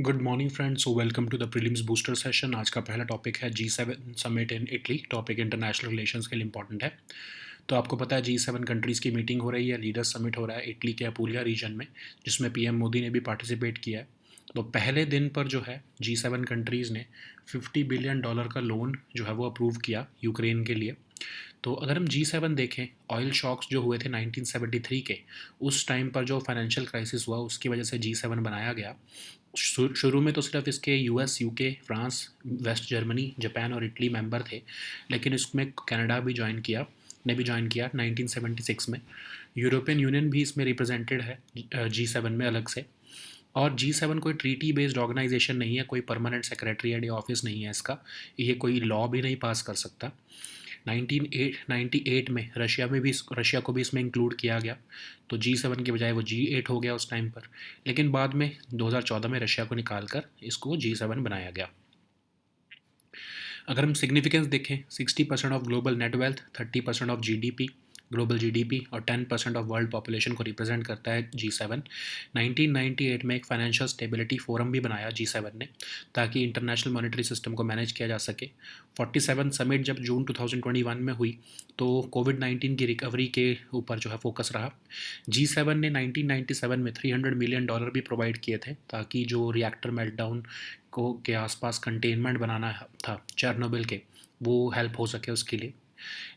Good morning friends, so welcome to the prelims booster session. आज का पहला topic है G7 summit in Italy. Topic international relations के लिए इंपॉर्टेंट है। तो आपको पता है G7 कंट्रीज़ की मीटिंग हो रही है, लीडर्स समिट हो रहा है इटली के अपूलिया रीजन में, जिसमें पीएम मोदी ने भी पार्टिसिपेट किया है। तो पहले दिन पर जो है G7 कंट्रीज़ ने $50 बिलियन का लोन जो है वो अप्रूव किया यूक्रेन के लिए। तो अगर हम G7 देखें, ऑयल शॉक्स जो हुए थे 1973 के, उस टाइम पर जो फाइनेंशियल क्राइसिस हुआ उसकी वजह से G7 बनाया गया। शुरू में तो सिर्फ इसके US, UK, France, West Germany, Japan और इटली मेंबर थे, लेकिन इसमें कनाडा भी ज्वाइन किया 1976 में। यूरोपियन यूनियन भी इसमें रिप्रेजेंटेड है G7 में अलग से। और G7 कोई ट्रीटी बेस्ड ऑर्गेनाइजेशन नहीं है, कोई परमानेंट सेक्रेटरीट या ऑफिस नहीं है इसका, ये कोई लॉ भी नहीं पास कर सकता। 1998 में रशिया को भी इसमें इंक्लूड किया गया, तो G7 के बजाय वो G8 हो गया उस टाइम पर। लेकिन बाद में 2014 में रशिया को निकाल कर इसको G7 बनाया गया। अगर हम सिग्निफिकेंस देखें, 60% of global net wealth, 30% of GDP, global GDP और 10% ऑफ वर्ल्ड पॉपुलेशन को रिप्रेजेंट करता है G7। 1998 में एक फाइनेंशियल स्टेबिलिटी फोरम भी बनाया G7 ने, ताकि इंटरनेशनल मॉनेटरी सिस्टम को मैनेज किया जा सके। 47 समिट जब जून 2021 में हुई, तो कोविड-19 की रिकवरी के ऊपर जो है फोकस रहा। G7 ने 1997 में $300 मिलियन भी प्रोवाइड किए थे, ताकि जो रिएक्टर मेल्टडाउन को के आसपास कंटेनमेंट बनाना था चेरनोबिल के, वो हेल्प हो सके उसके लिए।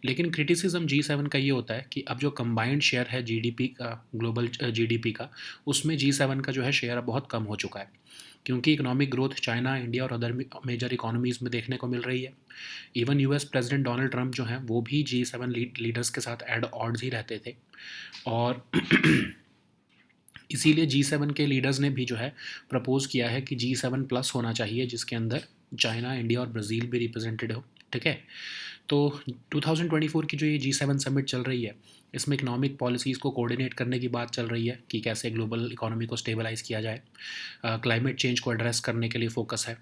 लेकिन क्रिटिसिज्म G7 का ये होता है कि अब जो कंबाइंड शेयर है जीडीपी का, ग्लोबल जीडीपी का, उसमें G7 का जो है शेयर अब बहुत कम हो चुका है, क्योंकि इकोनॉमिक ग्रोथ चाइना, इंडिया और अदर मेजर इकोनॉमीज़ में देखने को मिल रही है। Even US president Donald Trump जो हैं वो भी G7 लीडर्स के साथ एड ऑड्स ही रहते थे। और इसीलिए G7 के लीडर्स ने भी जो है प्रपोज किया है कि G7+ होना चाहिए, जिसके अंदर चाइना, इंडिया और ब्राज़ील भी रिप्रेजेंटेड हो। ठीक है। तो 2024 की जो ये G7 समिट चल रही है, इसमें इकोनॉमिक पॉलिसीज़ को कोऑर्डिनेट करने की बात चल रही है कि कैसे ग्लोबल इकोनॉमी को स्टेबलाइज़ किया जाए। क्लाइमेट चेंज को एड्रेस करने के लिए फोकस है।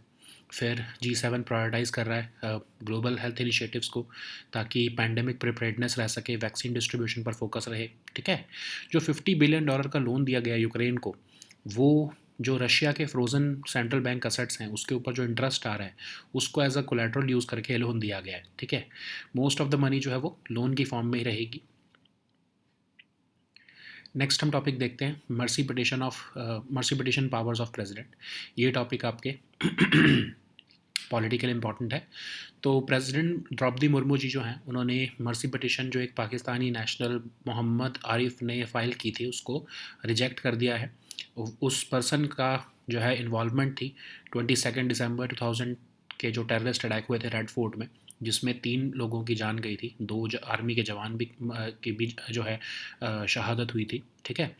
फिर G7 प्रायोरिटाइज़ कर रहा है ग्लोबल हेल्थ इनिशिएटिव्स को, ताकि पैंडेमिक प्रिपेयर्डनेस रह सके, वैक्सीन डिस्ट्रीब्यूशन पर फोकस रहे। ठीक है। जो $50 बिलियन का लोन दिया गया यूक्रेन को, वो जो रशिया के फ्रोज़न सेंट्रल बैंक असेट्स हैं उसके ऊपर जो इंटरेस्ट आ रहा है, उसको एज अ कोलेट्रल यूज़ करके लोन दिया गया है। ठीक है। मोस्ट ऑफ द मनी जो है वो लोन की फॉर्म में ही रहेगी। नेक्स्ट हम टॉपिक देखते हैं, mercy petition powers of president. ये टॉपिक आपके पॉलिटिकल इंपॉर्टेंट है। तो प्रेसिडेंट द्रौपदी मुर्मू जी जो हैं, उन्होंने मर्सी पिटिशन जो एक पाकिस्तानी नेशनल मोहम्मद आरिफ ने फाइल की थी, उसको रिजेक्ट कर दिया है। उस पर्सन का जो है इन्वॉल्वमेंट थी 22 दिसंबर 2000 के जो टेररिस्ट अटैक हुए थे रेड फोर्ट में, जिसमें 3 लोगों की जान गई थी, 2 आर्मी के जवान भी की भी जो है शहादत हुई थी। ठीक है।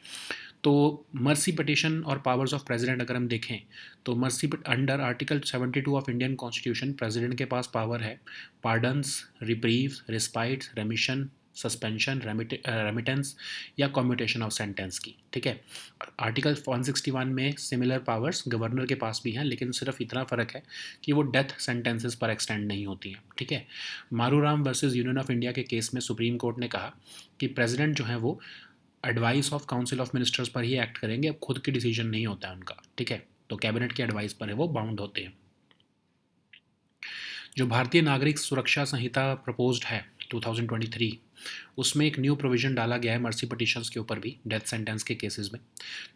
तो मर्सी पिटिशन और पावर्स ऑफ प्रेसिडेंट अगर हम देखें, तो mercy under article 72 of Indian constitution president के पास पावर है pardons, reprieve, respite, रेमिशन, suspension, remittance या कम्यूटेशन ऑफ सेंटेंस की। ठीक है। आर्टिकल 161 में सिमिलर पावर्स गवर्नर के पास भी हैं, लेकिन सिर्फ इतना फ़र्क है कि वो डेथ सेंटेंसेस पर एक्सटेंड नहीं होती हैं। ठीक है। मारूराम वर्सेस यूनियन ऑफ इंडिया के केस में सुप्रीम कोर्ट ने कहा कि प्रेसिडेंट जो है वो advice of council of ministers पर ही एक्ट करेंगे, अब खुद की डिसीजन नहीं होता है उनका। ठीक है। तो कैबिनेट की एडवाइस पर है वो बाउंड होते हैं। जो भारतीय नागरिक सुरक्षा संहिता प्रपोज्ड है 2023, उसमें एक न्यू प्रोविज़न डाला गया है मर्सी पिटिशंस के ऊपर भी, डेथ सेंटेंस के केसेस में।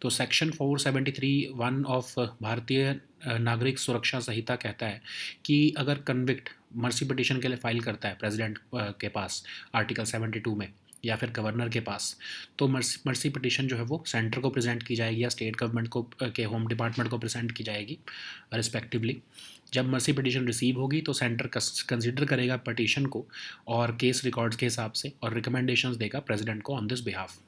तो सेक्शन 473(1) ऑफ भारतीय नागरिक सुरक्षा संहिता कहता है कि अगर कन्विक्ट मर्सी पिटिशन के लिए फाइल करता है प्रेसिडेंट के पास आर्टिकल 72 में, या फिर गवर्नर के पास, तो मर्सी पिटिशन जो है वो सेंटर को प्रेजेंट की जाएगी या स्टेट गवर्नमेंट को के होम डिपार्टमेंट को प्रेजेंट की जाएगी रिस्पेक्टिवली। जब मर्सी पिटिशन रिसीव होगी तो सेंटर कंसिडर करेगा पिटिशन को और केस रिकॉर्ड्स के हिसाब से, और रिकमेंडेशंस देगा प्रेसिडेंट को ऑन दिस बिहाफ।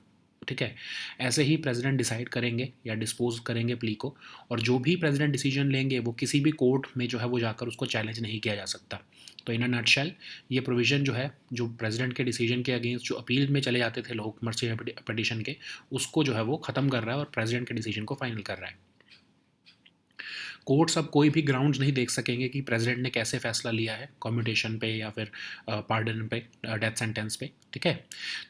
ठीक है। ऐसे ही प्रेसिडेंट डिसाइड करेंगे या डिस्पोज करेंगे प्ली को, और जो भी प्रेसिडेंट डिसीजन लेंगे वो किसी भी कोर्ट में जो है वो जाकर उसको चैलेंज नहीं किया जा सकता। तो इन अ नटशेल, ये प्रोविज़न जो है, जो प्रेसिडेंट के डिसीजन के अगेंस्ट जो अपील में चले जाते थे लोग मर्सी पिटिशन के, उसको जो है वो ख़त्म कर रहा है और प्रेसिडेंट के डिसीजन को फाइनल कर रहा है। कोर्ट्स अब कोई भी ग्राउंड्स नहीं देख सकेंगे कि प्रेसिडेंट ने कैसे फैसला लिया है कम्यूटेशन पे या फिर पार्डन पे, डेथ सेंटेंस पे, ठीक है।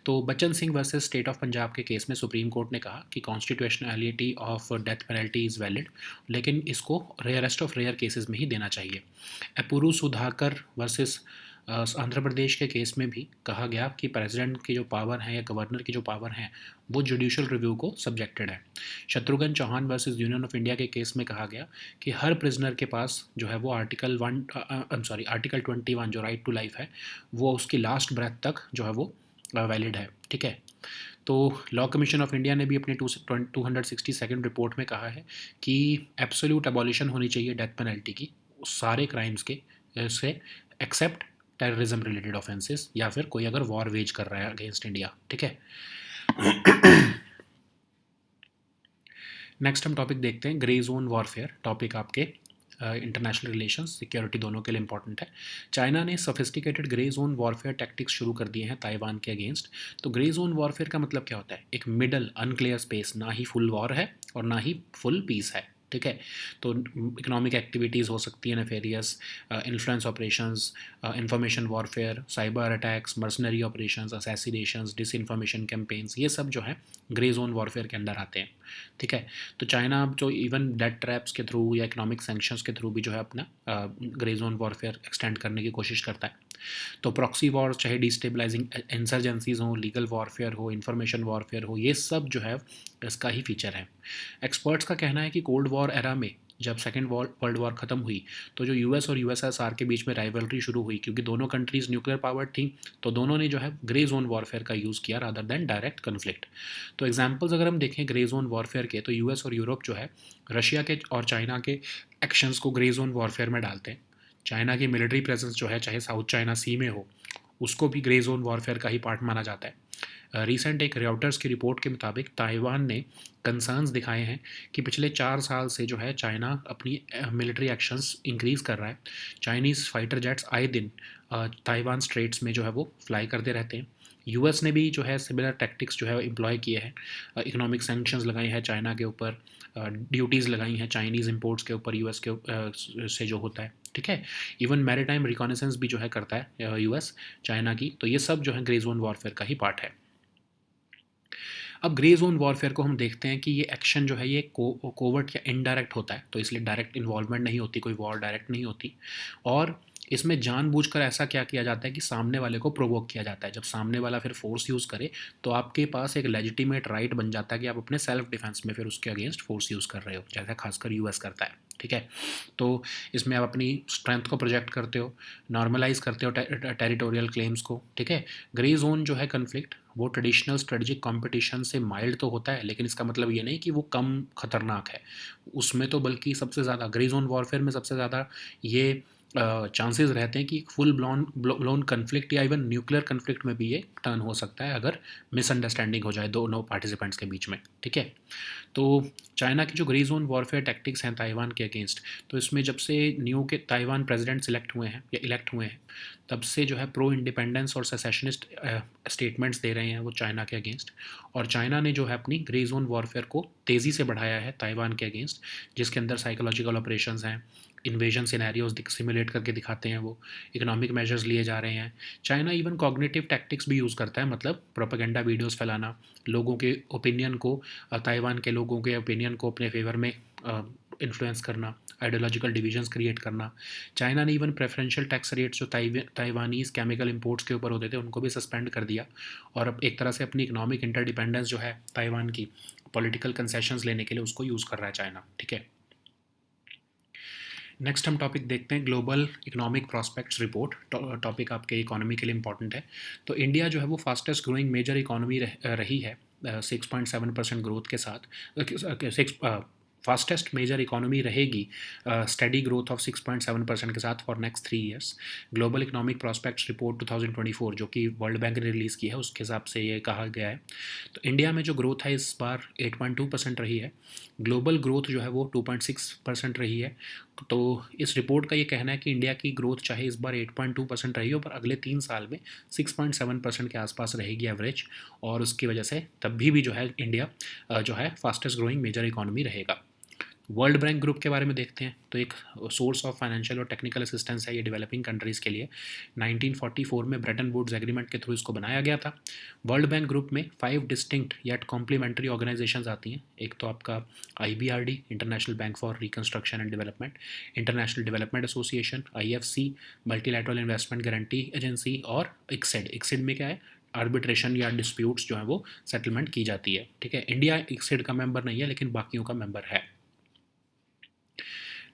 तो Bachchan Singh versus state of Punjab के केस में सुप्रीम कोर्ट ने कहा कि constitutionality of death penalty is valid, लेकिन इसको रेयरेस्ट ऑफ रेयर केसेस में ही देना चाहिए। अपूरू सुधाकर वर्सेस आंध्र प्रदेश के केस में भी कहा गया कि प्रेसिडेंट की जो पावर है या गवर्नर की जो पावर है वो जुडिशल रिव्यू को सब्जेक्टेड है। Shatrughan Chauhan versus Union of India के केस में कहा गया कि हर प्रिजनर के पास जो है वो आर्टिकल 21 जो राइट टू लाइफ है वो उसकी लास्ट ब्रेथ तक जो है वो वैलिड है, ठीक है। तो लॉ कमीशन ऑफ इंडिया ने भी अपनी 262nd रिपोर्ट में कहा है कि एब्सोल्यूट एबॉलिशन होनी चाहिए डेथ पेनल्टी की सारे क्राइम्स के से, एक्सेप्ट टेररिज्म रिलेटेड ऑफेंसेस या फिर कोई अगर वॉर वेज कर रहा है अगेंस्ट इंडिया, ठीक है। नेक्स्ट हम टॉपिक देखते हैं ग्रे जोन वॉरफेयर। टॉपिक आपके इंटरनेशनल रिलेशंस सिक्योरिटी दोनों के लिए इंपॉर्टेंट है। चाइना ने sophisticated grey zone warfare tactics शुरू कर दिए हैं ताइवान के अगेंस्ट। तो ग्रे जोन वॉरफेयर का मतलब क्या होता है? एक मिडल अनक्लियर स्पेस, ना ही फुल वॉर है और ना ही फुल पीस है, ठीक है। तो इकोनॉमिक एक्टिविटीज़ हो सकती है nefarious, influence operations, information warfare, cyber attacks, mercenary operations, assassinations, disinformation campaigns, ये सब जो है ग्रे जोन वॉरफेयर के अंदर आते हैं, ठीक है। तो चाइना अब जो इवन डेट ट्रैप्स के थ्रू या इकोनॉमिक सैंक्शंस के थ्रू भी जो है अपना ग्रे जोन वॉरफेयर एक्सटेंड करने की कोशिश करता है। तो प्रॉक्सी वॉर, चाहे डिस्टेबलाइजिंग इंसर्जेंसीज हो, लीगल वॉरफेयर हो, इंफॉर्मेशन वॉरफेयर हो, ये सब जो है इसका ही फीचर है। एक्सपर्ट्स का कहना है कि कोल्ड वॉर एरा में जब सेकेंड वर्ल्ड वॉर ख़त्म हुई तो जो यूएस और यूएसएसआर के बीच में राइवलरी शुरू हुई, क्योंकि दोनों कंट्रीज़ न्यूक्लियर पावर्ड थी, तो दोनों ने जो है ग्रे जोन वॉरफेयर का यूज़ किया रादर देन डायरेक्ट कन्फ्लिक्ट। तो एग्जांपल्स अगर हम देखें ग्रे जोन वॉरफेयर के, तो यूएस और यूरोप जो है रशिया के और चाइना के एक्शंस को ग्रे जोन वॉरफेयर में डालते हैं। चाइना की मिलिट्री प्रेजेंस जो है चाहे साउथ चाइना सी में हो, उसको भी ग्रे जोन वॉरफेयर का ही पार्ट माना जाता है। रिसेंट एक राउटर्स की रिपोर्ट के मुताबिक ताइवान ने कंसर्न्स दिखाए हैं कि पिछले 4 साल से जो है चाइना अपनी मिलिट्री एक्शंस इंक्रीज़ कर रहा है। चाइनीज़ फाइटर जेट्स आए दिन ताइवान स्ट्रेट्स में जो है वो फ्लाई करते रहते हैं। यूएस ने भी जो है सिमिलर टैक्टिक्स जो है एम्प्लॉय किए हैं, इकोनॉमिक सैंक्शंस लगाए हैं चाइना के ऊपर, ड्यूटीज़ लगाई हैं चाइनीज़ इंपोर्ट्स के ऊपर यूएस के से जो होता है, ठीक है। इवन मैरीटाइम रिकॉनेसेंस भी जो है करता है यूएस चाइना की। तो ये सब जो है ग्रे जोन वॉरफेयर का ही पार्ट है। अब ग्रे जोन वॉरफेयर को हम देखते हैं कि ये एक्शन जो है ये कोवर्ट या इनडायरेक्ट होता है, तो इसलिए डायरेक्ट इन्वॉल्वमेंट नहीं होती, कोई वॉर डायरेक्ट नहीं होती। और इसमें जानबूझकर ऐसा क्या किया जाता है कि सामने वाले को प्रोवोक किया जाता है। जब सामने वाला फिर फोर्स यूज़ करे तो आपके पास एक लेजिटिमेट राइट बन जाता है कि आप अपने सेल्फ डिफेंस में फिर उसके अगेंस्ट फोर्स यूज़ कर रहे हो, जैसा खासकर यूएस करता है, ठीक है। तो इसमें आप अपनी स्ट्रेंथ को प्रोजेक्ट करते हो, नॉर्मलाइज करते हो टेरिटोरियल क्लेम्स को, ठीक है। ग्रे जोन जो है कन्फ्लिक्ट वो ट्रेडिशनल स्ट्रेटजिक कंपटीशन से माइल्ड तो होता है, लेकिन इसका मतलब ये नहीं कि वो कम खतरनाक है। उसमें तो बल्कि सबसे ज़्यादा ग्रे जोन वॉरफेयर में सबसे ज़्यादा ये चांसेस रहते हैं कि फुल ब्लोन कन्फ्लिक्ट या इवन न्यूक्लियर कन्फ्लिक्ट में भी ये टर्न हो सकता है अगर मिसअंडरस्टैंडिंग हो जाए दोनों पार्टिसिपेंट्स के बीच में, ठीक है। तो चाइना की जो ग्रे जोन वॉरफेयर टैक्टिक्स हैं ताइवान के अगेंस्ट, तो इसमें जब से न्यू के ताइवान प्रेसिडेंट सिलेक्ट हुए हैं या इलेक्ट हुए हैं, तब से जो है प्रो इंडिपेंडेंस और सेसेशनिस्ट स्टेटमेंट्स दे रहे हैं वो चाइना के अगेंस्ट। और चाइना ने जो है अपनी ग्रे जोन वॉरफेयर को तेज़ी से बढ़ाया है ताइवान के अगेंस्ट, जिसके अंदर साइकोलॉजिकल ऑपरेशंस हैं, इन्वेजन सिनेरियोज सिमुलेट करके दिखाते हैं, वो इकोनॉमिक मेजर्स लिए जा रहे हैं। चाइना इवन कॉग्निटिव टैक्टिक्स भी यूज़ करता है, मतलब प्रोपेगेंडा वीडियोस फैलाना, लोगों के ओपिनियन को, ताइवान के लोगों के ओपिनियन को अपने फेवर में इन्फ्लुएंस करना, आइडियोलॉजिकल डिविजन्स क्रिएट करना। चाइना ने इवन प्रेफरेंशियल टैक्स रेट्स जो ताइवानीज़ केमिकल इंपोर्ट्स के ऊपर होते थे उनको भी सस्पेंड कर दिया, और अब एक तरह से अपनी इकोनॉमिक इंटरडिपेंडेंस जो है ताइवान की पॉलिटिकल कंसेशंस लेने के लिए उसको यूज़ कर रहा है चाइना, ठीक है। नेक्स्ट हम टॉपिक देखते हैं global economic prospects report. Topic आपके इकोनॉमी के लिए इंपॉर्टेंट है। तो इंडिया जो है वो फास्टेस्ट ग्रोइंग मेजर इकोनॉमी रही है 6.7% ग्रोथ के साथ। फास्टेस्ट मेजर इकोनॉमी रहेगी स्टडी ग्रोथ ऑफ 6.7% के साथ for next 3 years. Global economic prospects report 2024 जो कि वर्ल्ड बैंक ने रिलीज़ की है उसके हिसाब से ये कहा गया है। तो इंडिया में जो ग्रोथ है इस बार 8.2% रही है। ग्लोबल ग्रोथ जो है वो 2.6% रही है। तो इस रिपोर्ट का ये कहना है कि इंडिया की ग्रोथ चाहे इस बार 8.2% रही हो, पर अगले 3 साल में 6.7% के आसपास रहेगी एवरेज, और उसकी वजह से तब भी जो है इंडिया जो है फास्टेस्ट ग्रोइंग मेजर इकोनॉमी रहेगा। वर्ल्ड बैंक ग्रुप के बारे में देखते हैं, तो एक सोर्स ऑफ फाइनेंशियल और टेक्निकल असिस्टेंस है ये डेवलपिंग कंट्रीज़ के लिए। 1944 में ब्रेटन वुड्स एग्रीमेंट के थ्रू इसको बनाया गया था। वर्ल्ड बैंक ग्रुप में 5 डिस्टिंक्ट येट कॉम्प्लीमेंट्री ऑर्गेनाइजेशंस आती हैं। एक तो आपका IBRD, international bank for reconstruction and development, international development association, IFC, multilateral investment guarantee agency, और इक्सेड। इक्सेड में क्या है, आर्बिट्रेशन या डिस्प्यूट्स जो है वो सेटलमेंट की जाती है। ठीक है, इंडिया इक्सेड का मेंबर नहीं है लेकिन बाकियों का मेंबर है।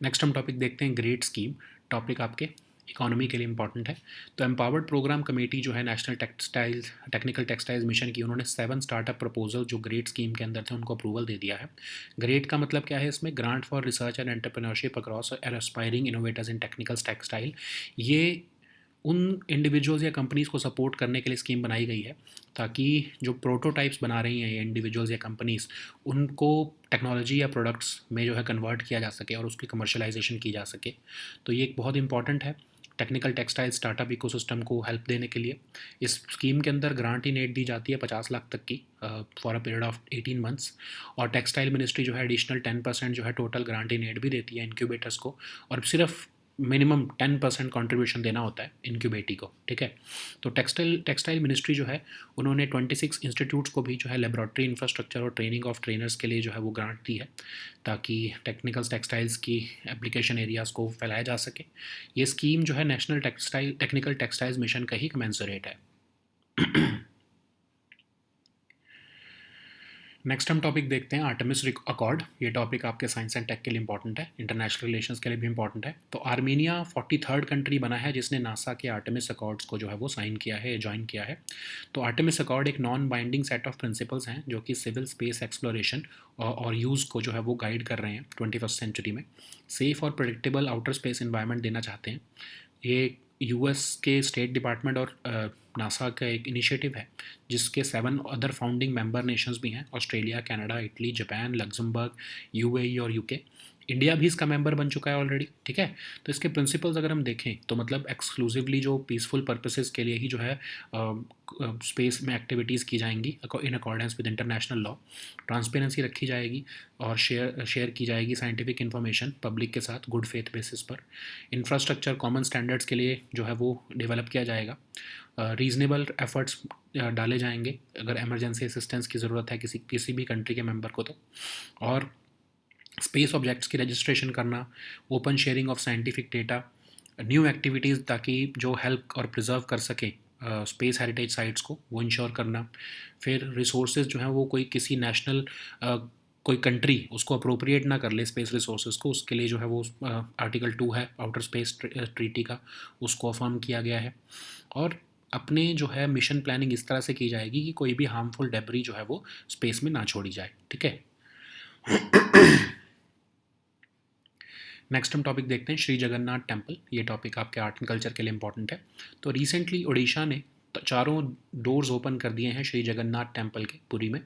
नेक्स्ट हम टॉपिक देखते हैं ग्रेट स्कीम। टॉपिक आपके इकोनॉमी के लिए इंपॉर्टेंट है। तो एम्पावर्ड प्रोग्राम कमेटी जो है नेशनल टेक्निकल टेक्सटाइल्स मिशन की, उन्होंने 7 स्टार्टअप प्रपोजल जो ग्रेट स्कीम के अंदर थे उनको अप्रूवल दे दिया है। ग्रेट का मतलब क्या है, इसमें grant for research and entrepreneurship across aspiring innovators in technical textile. ये उन इंडिविजुअल्स या कंपनीज़ को सपोर्ट करने के लिए स्कीम बनाई गई है ताकि जो प्रोटोटाइप्स बना रही हैं ये इंडिविजुअल्स या कंपनीज़, उनको टेक्नोलॉजी या प्रोडक्ट्स में जो है कन्वर्ट किया जा सके और उसकी कमर्शलाइजेशन की जा सके। तो ये एक बहुत इंपॉर्टेंट है टेक्निकल टेक्सटाइल स्टार्टअप इकोसिस्टम को हेल्प देने के लिए। इस स्कीम के अंदर ग्रांट इन एड दी जाती है 50 लाख तक की for a period of 18 months. और टेक्सटाइल मिनिस्ट्री जो है एडिशनल 10% जो है टोटल ग्रांट इन एड भी देती है इनक्यूबेटर्स को, और सिर्फ मिनिमम 10% कॉन्ट्रीब्यूशन देना होता है इनक्यूबेटी को। ठीक है, तो टेक्सटाइल मिनिस्ट्री जो है उन्होंने 26 इंस्टीट्यूट्स को भी जो है लेबॉरेटरी इंफ्रास्ट्रक्चर और ट्रेनिंग ऑफ ट्रेनर्स के लिए जो है वो ग्रांट दी है ताकि टेक्निकल टेक्सटाइल्स की एप्लीकेशन एरियाज़ को फैलाया जा सके। ये स्कीम जो है नेशनल टेक्निकल टेक्सटाइल्स मिशन का ही कमेंसरेट है। नेक्स्ट हम टॉपिक देखते हैं आर्टेमिस अकॉर्ड। ये टॉपिक आपके साइंस एंड टेक के लिए इंपॉर्टेंट है, इंटरनेशनल रिलेशंस के लिए भी इंपॉर्टेंट है। तो आर्मीनिया 43rd कंट्री बना है जिसने नासा के आर्टेमिस अकॉर्ड्स को जो है वो साइन किया है, ज्वाइन किया है। तो आर्टेमिस अकॉर्ड एक non binding set of principles हैं जो कि सिविल स्पेस एक्सप्लोरेशन और यूज़ को जो है वो गाइड कर रहे हैं 21st सेंचुरी में। सेफ और प्रेडिक्टेबल आउटर स्पेस इन्वायरमेंट देना चाहते हैं। ये US के स्टेट डिपार्टमेंट और नासा का एक इनिशिएटिव है जिसके 7 अदर फाउंडिंग मेंबर नेशंस भी हैं, Australia, Canada, Italy, Japan, Luxembourg, UAE और UK। इंडिया भी इसका मेंबर बन चुका है ऑलरेडी। ठीक है, तो इसके प्रिंसिपल्स अगर हम देखें तो मतलब एक्सक्लूसिवली जो पीसफुल पर्पसेस के लिए ही जो है स्पेस में एक्टिविटीज़ की जाएंगी in accordance with international law. Transparency रखी जाएगी और शेयर की जाएगी साइंटिफिक इन्फॉर्मेशन पब्लिक के साथ गुड फेथ बेसिस पर। इंफ्रास्ट्रक्चर कॉमन स्टैंडर्ड्स के लिए जो है वो डेवलप किया जाएगा। रीजनेबल एफर्ट्स डाले जाएंगे अगर इमरजेंसी असिस्टेंस की ज़रूरत है किसी भी कंट्री के मेंबर को तो। और स्पेस ऑब्जेक्ट्स की रजिस्ट्रेशन करना, open sharing of scientific data, new activities ताकि जो हेल्प और प्रिजर्व कर सकें स्पेस हेरिटेज साइट्स को, वो इंश्योर करना। फिर रिसोर्सेज जो हैं वो कोई किसी नेशनल कोई कंट्री उसको अप्रोप्रिएट ना कर ले स्पेस रिसोर्सेज को, उसके लिए जो है वो आर्टिकल 2 है आउटर स्पेस ट्रीटी का, उसको अफर्म किया गया है। और अपने जो है मिशन प्लानिंग इस तरह से की जाएगी कि कोई भी हार्मफुल डेब्री जो है वो स्पेस में ना छोड़ी जाए। ठीक है, नेक्स्ट हम टॉपिक देखते हैं श्री जगन्नाथ टेम्पल। ये टॉपिक आपके आर्ट एंड कल्चर के लिए इंपॉर्टेंट है। तो रिसेंटली उड़ीसा ने चारों डोर्स ओपन कर दिए हैं श्री जगन्नाथ टेम्पल के पुरी में।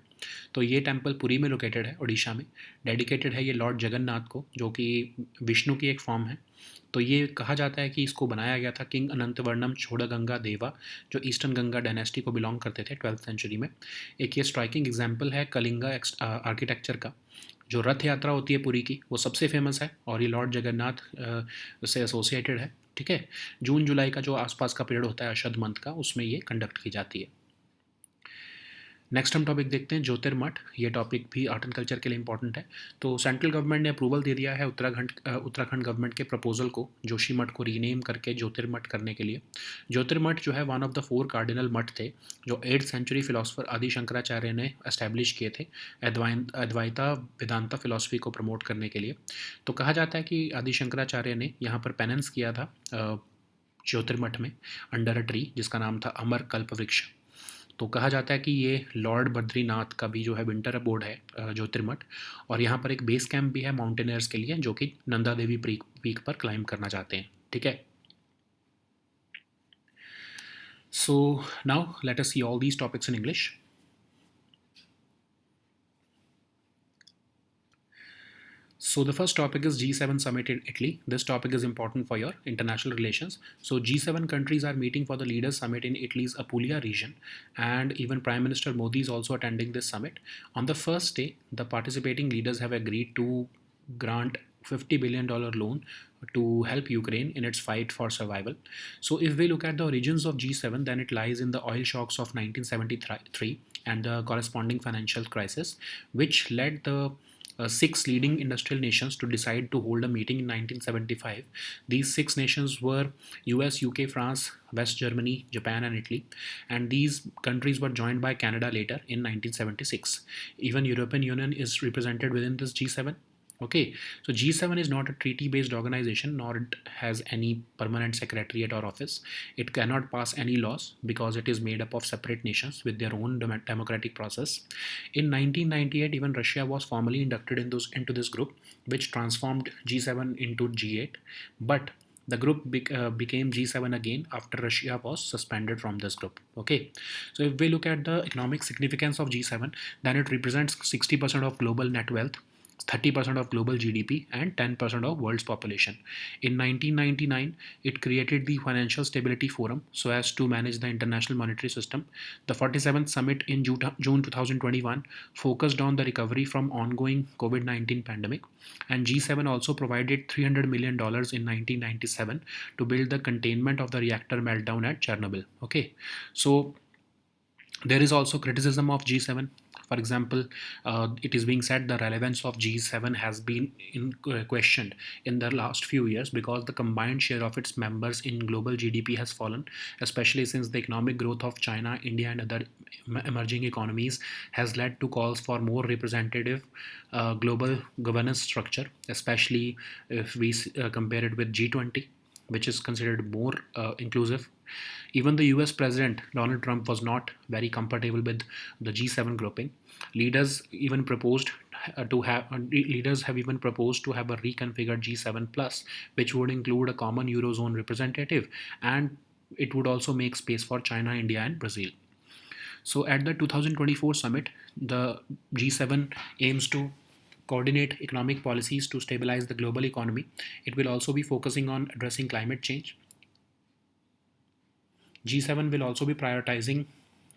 तो ये टेम्पल पुरी में लोकेटेड है उड़ीसा में। डेडिकेटेड है ये लॉर्ड जगन्नाथ को जो कि विष्णु की एक फॉर्म है। तो ये कहा जाता है कि इसको बनाया गया था किंग अनंतवर्णम छोड़गंगा देवा जो ईस्टर्न गंगा डायनेस्टी को बिलोंग करते थे 12th सेंचुरी में। एक ये स्ट्राइकिंग एग्जाम्पल है कलिंगा आर्किटेक्चर का। जो रथ यात्रा होती है पुरी की वो सबसे फेमस है और ये लॉर्ड जगन्नाथ से एसोसिएटेड है। ठीक है, जून जुलाई का जो आसपास का पीरियड होता है अशद मंथ का, उसमें ये कंडक्ट की जाती है। नेक्स्ट हम टॉपिक देखते हैं ज्योतिर्मठ। ये टॉपिक भी आर्ट एंड कल्चर के लिए इंपॉर्टेंट है। तो सेंट्रल गवर्नमेंट ने अप्रूवल दे दिया है उत्तराखंड गवर्नमेंट के प्रपोजल को जोशीमठ को रीनेम करके ज्योतिर्मठ करने के लिए। ज्योतिर्मठ जो है वन ऑफ द 4 कार्डिनल मठ थे जो 8th सेंचुरी फिलोसफर आदि शंकराचार्य ने एस्टैब्लिश किए थे अद्वैता वेदांता फिलोसफी को प्रमोट करने के लिए। तो कहा जाता है कि आदि शंकराचार्य ने यहाँ पर पेनेंस किया था ज्योतिर्मठ में अंडर अ ट्री जिसका नाम था अमर कल्प वृक्ष। तो कहा जाता है कि ये लॉर्ड बद्रीनाथ का भी जो है विंटर अबोर्ड है ज्योतिर्मठ। और यहाँ पर एक बेस कैंप भी है माउंटेनियर्स के लिए जो कि नंदा देवी पीक पर क्लाइंब करना चाहते हैं। ठीक है, so now let us see all these topics in English. So the first topic is G7 summit in Italy. This topic is important for your international relations. So G7 countries are meeting for the leaders summit in Italy's Apulia region, and even Prime Minister Modi is also attending this summit. On the first day, the participating leaders have agreed to grant $50 billion loan to help Ukraine in its fight for survival. So, if we look at the origins of G7, then it lies in the oil shocks of 1973 and the corresponding financial crisis, which led the six leading industrial nations to decide to hold a meeting in 1975. These six nations were US, UK, France, West Germany, Japan, and Italy. And these countries were joined by Canada later in 1976. Even European Union is represented within this G7. Okay, so G7 is not a treaty based organization, nor it has any permanent secretariat or office. It cannot pass any laws because it is made up of separate nations with their own democratic process. In 1998, even Russia was formally inducted into this group, which transformed G7 into G8. But the group became G7 again after Russia was suspended from this group. Okay, so if we look at the economic significance of G7, then it represents 60% of global net wealth, 30% of global GDP, and 10% of world's population. In 1999, it created the Financial Stability Forum so as to manage the international monetary system. The 47th summit in June 2021 focused on the recovery from ongoing COVID-19 pandemic, and G7 also provided $300 million in 1997 to build the containment of the reactor meltdown at Chernobyl. Okay, so there is also criticism of G7. For example, it is being said the relevance of G7 has been questioned in the last few years because the combined share of its members in global GDP has fallen, especially since the economic growth of China, India, and other emerging economies has led to calls for more representative global governance structure, especially if we compare it with G20, which is considered more inclusive. Even the US President Donald Trump was not very comfortable with the G7 grouping. Leaders even proposed leaders have even proposed to have a reconfigured G7 plus, which would include a common eurozone representative, and it would also make space for China, India, and Brazil. So at the 2024 summit, the G7 aims to coordinate economic policies to stabilize the global economy. It will also be focusing on addressing climate change. G7 will also be prioritizing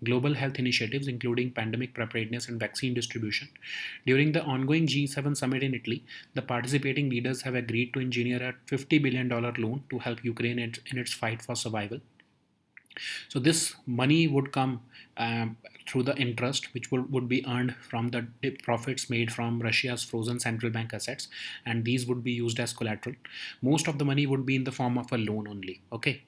global health initiatives, including pandemic preparedness and vaccine distribution. During the ongoing G7 summit in Italy, the participating leaders have agreed to engineer a $50 billion loan to help Ukraine in its fight for survival. So this money would come through the interest, which would be earned from the profits made from Russia's frozen central bank assets, and these would be used as collateral. Most of the money would be in the form of a loan only. Okay.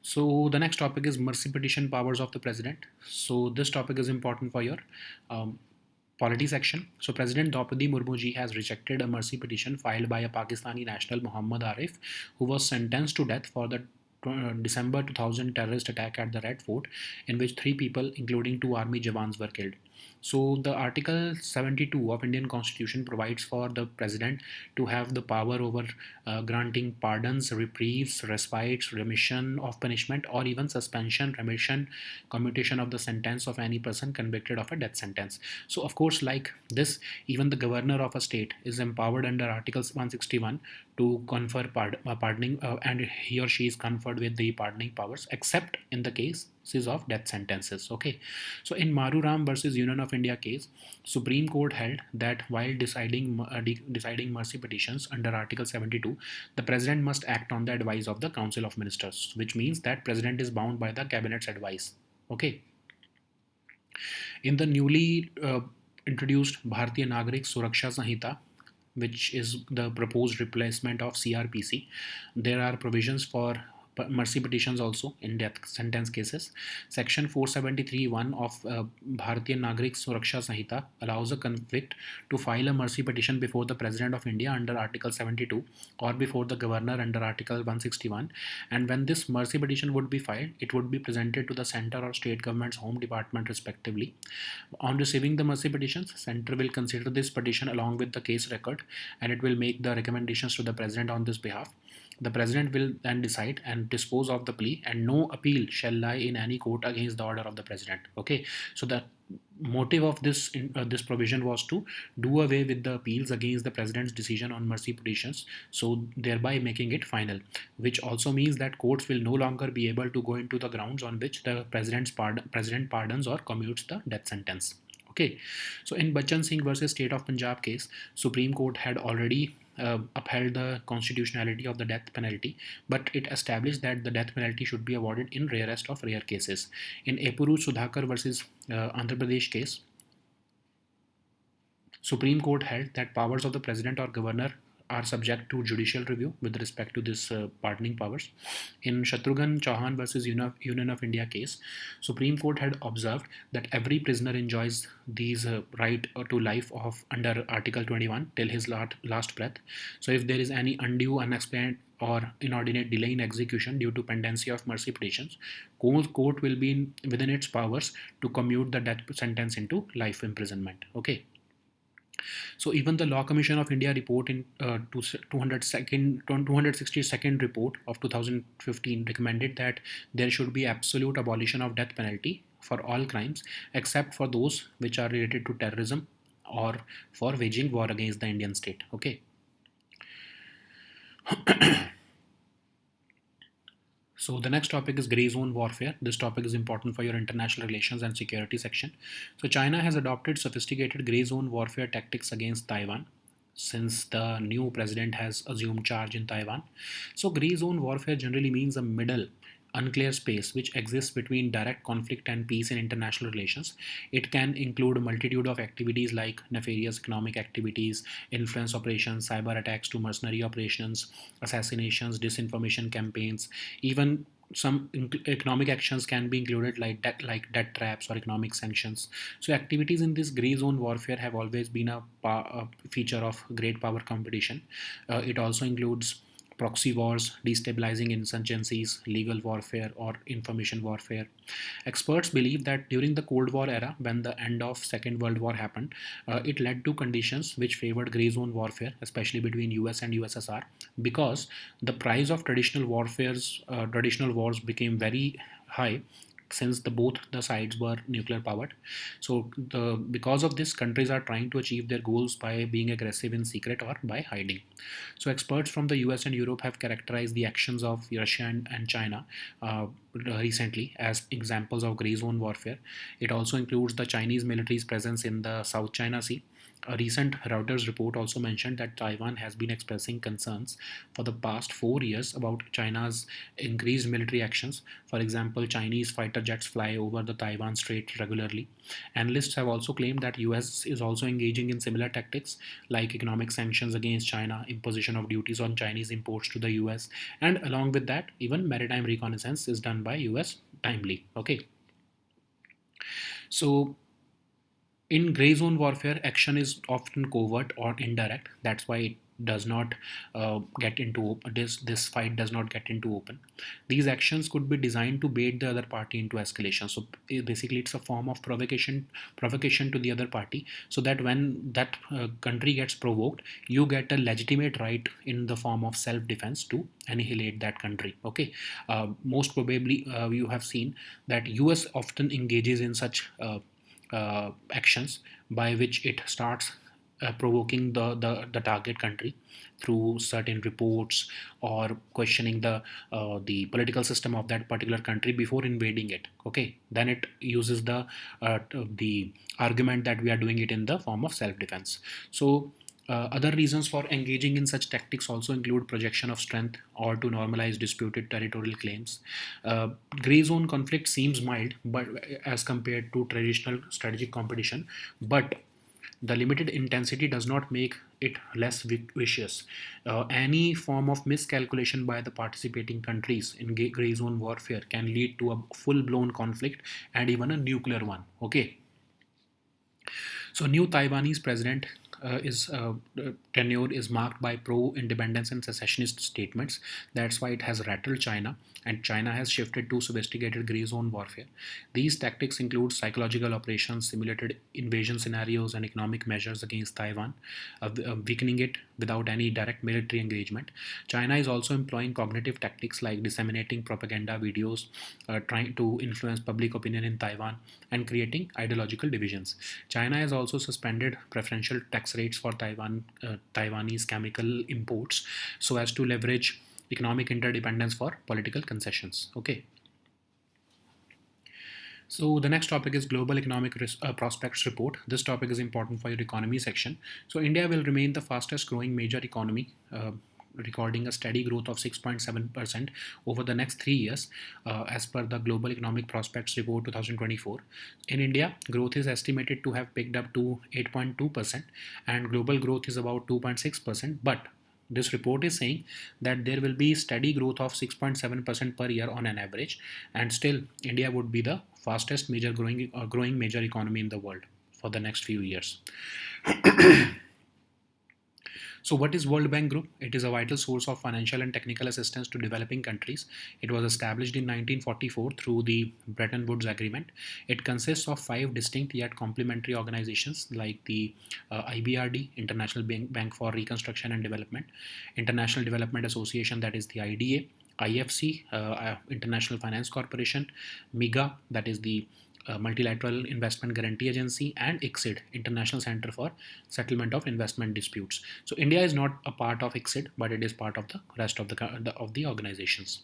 So the next topic is mercy petition powers of the president. So this topic is important for your polity section. So President Draupadi Murmu ji has rejected a mercy petition filed by a Pakistani national Muhammad Arif, who was sentenced to death for the December 2000 terrorist attack at the Red Fort, in which 3 people, including 2 army jawans, were killed. So the Article 72 of Indian Constitution provides for the president to have the power over granting pardons, reprieves, respites, remission of punishment, or even suspension, remission, commutation of the sentence of any person convicted of a death sentence. So of course, like this, even the governor of a state is empowered under Article 161 to confer pardoning, and he or she is conferred with the pardoning powers, except in the cases of death sentences. Okay, so in Maruram versus Union of India case, Supreme Court held that while deciding mercy petitions under Article 72, the president must act on the advice of the Council of Ministers, which means that president is bound by the cabinet's advice. Okay. In the newly introduced Bharatiya Nagarik Suraksha Sanhita, which is the proposed replacement of CRPC, there are provisions for mercy petitions also in death sentence cases. Section 473(1) of Bharatiya Nagarik Suraksha Sanhita allows a convict to file a mercy petition before the President of India under Article 72 or before the Governor under Article 161, and when this mercy petition would be filed, it would be presented to the Centre or State Government's Home Department respectively. On receiving the mercy petitions, Centre will consider this petition along with the case record, and it will make the recommendations to the President on this behalf. The President will then decide and dispose of the plea, and no appeal shall lie in any court against the order of the President. Okay, so the motive of this provision was to do away with the appeals against the President's decision on mercy petitions, so thereby making it final, which also means that courts will no longer be able to go into the grounds on which the President pardons or commutes the death sentence. Okay, so in Bachchan Singh versus State of Punjab case, Supreme Court had already upheld the constitutionality of the death penalty, but it established that the death penalty should be awarded in rarest of rare cases. In Epuru Sudhakar versus Andhra Pradesh case, Supreme Court held that powers of the president or governor are subject to judicial review with respect to this pardoning powers. In Shatrughan Chauhan versus Union of India case, Supreme Court had observed that every prisoner enjoys these right to life of under Article 21 till his last breath. So if there is any undue, unexplained or inordinate delay in execution due to pendency of mercy petitions, court will be within its powers to commute the death sentence into life imprisonment. Okay. So even the Law Commission of India report in 262nd report of 2015 recommended that there should be absolute abolition of death penalty for all crimes except for those which are related to terrorism or for waging war against the Indian state. Okay. So the next topic is gray zone warfare. This topic is important for your international relations and security section. So China has adopted sophisticated gray zone warfare tactics against Taiwan since the new president has assumed charge in Taiwan. So gray zone warfare generally means a middle unclear space which exists between direct conflict and peace in international relations. It can include a multitude of activities like nefarious economic activities, influence operations, cyber attacks to mercenary operations, assassinations, disinformation campaigns, even some economic actions can be included like debt traps or economic sanctions. So activities in this gray zone warfare have always been a feature of great power competition. It also includes proxy wars, destabilizing insurgencies, legal warfare, or information warfare. Experts believe that during the Cold War era, when the end of Second World War happened, it led to conditions which favored gray zone warfare, especially between US and USSR, because the price of traditional wars became very high since both the sides were nuclear powered. So because of this, countries are trying to achieve their goals by being aggressive in secret or by hiding. So experts from the US and Europe have characterized the actions of Russia and China recently as examples of gray zone warfare. It also includes the Chinese military's presence in the South China Sea. A recent Reuters report also mentioned that Taiwan has been expressing concerns for the past 4 years about China's increased military actions. For example, Chinese fighter jets fly over the Taiwan Strait regularly. Analysts have also claimed that US is also engaging in similar tactics like economic sanctions against China, imposition of duties on Chinese imports to the US, and along with that, even maritime reconnaissance is done by US timely. Okay. So in gray zone warfare, action is often covert or indirect. That's why it does not get into this fight does not get into open. These actions could be designed to bait the other party into escalation. So basically, it's a form of provocation to the other party, so that when that country gets provoked, you get a legitimate right in the form of self-defense to annihilate that country. Okay, most probably you have seen that US often engages in such actions by which it starts provoking the target country through certain reports or questioning the political system of that particular country before invading it. Okay, then it uses the argument that we are doing it in the form of self defense. So other reasons for engaging in such tactics also include projection of strength or to normalize disputed territorial claims. Gray zone conflict seems mild, but as compared to traditional strategic competition, but the limited intensity does not make it less vicious. Any form of miscalculation by the participating countries in gray zone warfare can lead to a full-blown conflict and even a nuclear one. Okay. So new Taiwanese president is tenure is marked by pro-independence and secessionist statements. That's why it has rattled China, and China has shifted to sophisticated gray zone warfare. These tactics include psychological operations, simulated invasion scenarios, and economic measures against Taiwan, weakening it without any direct military engagement. China is also employing cognitive tactics like disseminating propaganda videos, trying to influence public opinion in Taiwan, and creating ideological divisions. China has also suspended preferential tax rates for Taiwanese chemical imports so as to leverage economic interdependence for political concessions. Okay. So the next topic is Global Economic Prospects Report. This topic is important for your economy section. So India will remain the fastest growing major economy, recording a steady growth of 6.7% over the next 3 years, as per the Global Economic Prospects Report 2024. In India, growth is estimated to have picked up to 8.2%, and global growth is about 2.6%. But this report is saying that there will be steady growth of 6.7% per year on an average, and still India would be the fastest major growing major economy in the world for the next few years. So, what is World Bank Group? It is a vital source of financial and technical assistance to developing countries. It was established in 1944 through the Bretton Woods Agreement. It consists of 5 distinct yet complementary organizations like the IBRD, International Bank for Reconstruction and Development, International Development Association, that is the IDA, IFC, International Finance Corporation, MIGA, that is the Multilateral Investment Guarantee Agency, and ICSID, International Center for Settlement of Investment Disputes. So India is not a part of ICSID, but it is part of the rest of the organizations.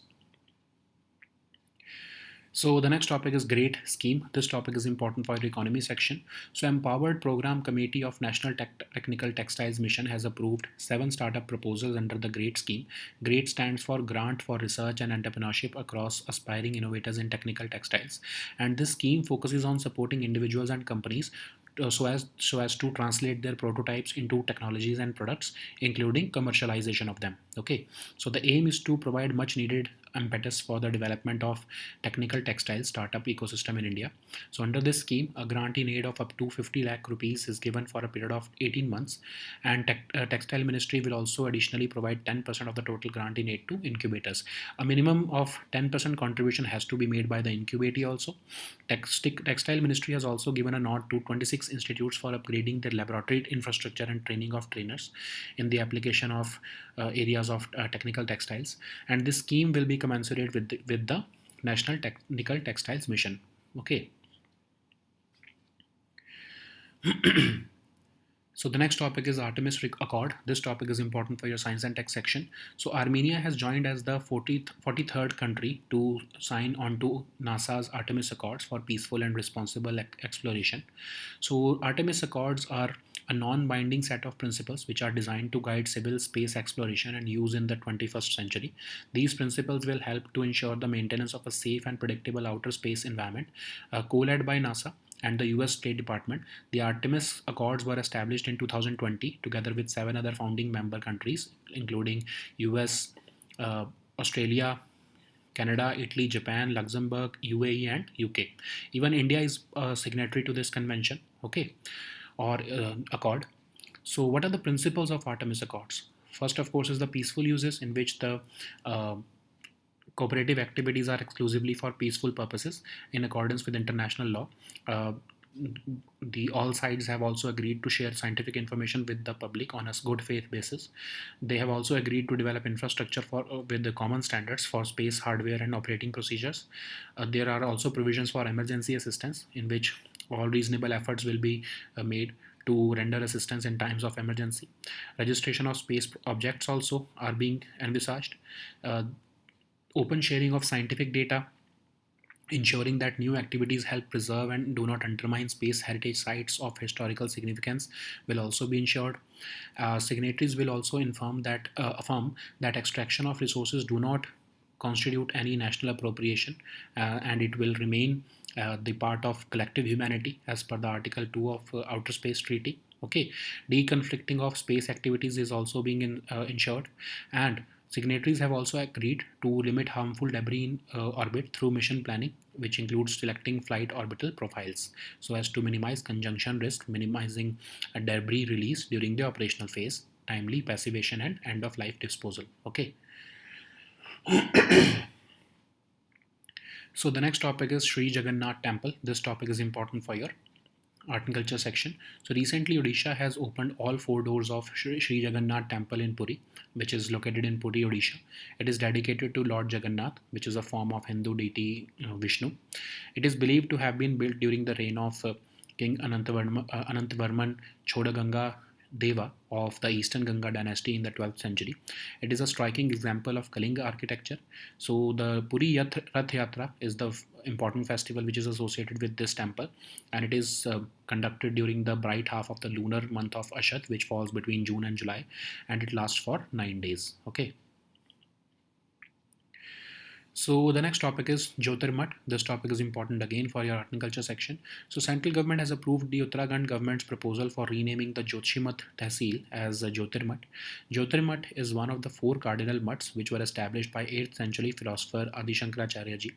So the next topic is GREAT scheme. This topic is important for the economy section. So Empowered Program Committee of National Technical Textiles Mission has approved 7 startup proposals under the GREAT scheme. GREAT stands for Grant for Research and Entrepreneurship across aspiring innovators in technical textiles. And this scheme focuses on supporting individuals and companies so as to translate their prototypes into technologies and products, including commercialization of them. Okay, so the aim is to provide much needed impetus for the development of technical textile startup ecosystem in India. So under this scheme, a grant in aid of up to 50 lakh rupees is given for a period of 18 months, and Textile Ministry will also additionally provide 10% of the total grant in aid to incubators. A minimum of 10% contribution has to be made by the incubator also. Textile Ministry has also given a nod to 26 institutes for upgrading their laboratory infrastructure and training of trainers in the application of areas of technical textiles, and this scheme will be commensurate with the National Technical Textiles Mission. Okay. So the next topic is Artemis Accord. This topic is important for your science and tech section. So Armenia has joined as the 43rd country to sign on to NASA's Artemis Accords for peaceful and responsible exploration. So Artemis Accords are a non-binding set of principles which are designed to guide civil space exploration and use in the 21st century. These principles will help to ensure the maintenance of a safe and predictable outer space environment. Co-led by NASA and the US State Department, the Artemis Accords were established in 2020 together with 7 other founding member countries, including US, Australia, Canada, Italy, Japan, Luxembourg, UAE, and UK. Even India is a signatory to this convention, okay, or accord. So, what are the principles of Artemis Accords? First, of course, is the peaceful uses, in which the cooperative activities are exclusively for peaceful purposes in accordance with international law. All sides have also agreed to share scientific information with the public on a good faith basis. They have also agreed to develop infrastructure with the common standards for space hardware and operating procedures. There are also provisions for emergency assistance, in which all reasonable efforts will be made to render assistance in times of emergency. Registration of space objects also are being envisaged. Open sharing of scientific data, ensuring that new activities help preserve and do not undermine space heritage sites of historical significance, will also be ensured. Signatories will also affirm that extraction of resources do not constitute any national appropriation, and it will remain the part of collective humanity as per the Article 2 of Outer Space Treaty. Okay, deconflicting of space activities is also being ensured, and signatories have also agreed to limit harmful debris in orbit through mission planning, which includes selecting flight orbital profiles so as to minimize conjunction risk, minimizing debris release during the operational phase, timely passivation, and end of life disposal. Okay. So the next topic is Sri Jagannath Temple. This topic is important for your art and culture section. So recently Odisha has opened all 4 doors of Sri Jagannath Temple in Puri, which is located in Puri, Odisha. It is dedicated to Lord Jagannath, which is a form of Hindu deity Vishnu. It is believed to have been built during the reign of King Anantavarman Chodaganga Deva of the Eastern Ganga dynasty in the 12th century. It is a striking example of Kalinga architecture. So the Puri Rath Yatra is the important festival which is associated with this temple, and it is conducted during the bright half of the lunar month of Ashat, which falls between June and July, and it lasts for 9 days. Okay. So the next topic is Jyotirmat. This topic is important again for your art and culture section. So central government has approved the Uttarakhand government's proposal for renaming the Jyotishimat Tehsil as Jyotirmat. Jyotirmat is one of the four cardinal mutts which were established by 8th century philosopher Adi Shankaracharya ji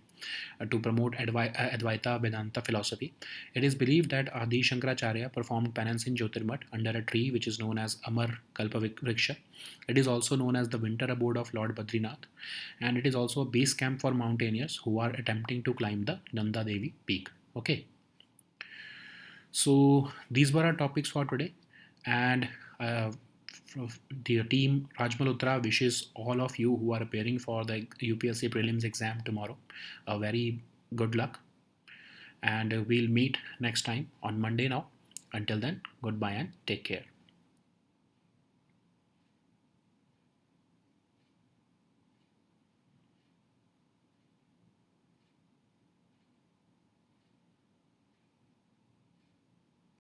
to promote Advaita Vedanta philosophy. It is believed that Adi Shankaracharya performed penance in Jyotirmat under a tree which is known as Amar Kalpavriksha. It is also known as the winter abode of Lord Badrinath, and it is also a base camp for mountaineers who are attempting to climb the Nanda Devi peak. Okay, so these were our topics for today, and the team Raj Malhotra wishes all of you who are appearing for the UPSC prelims exam tomorrow a very good luck, and we'll meet next time on Monday now. Until then, goodbye and take care.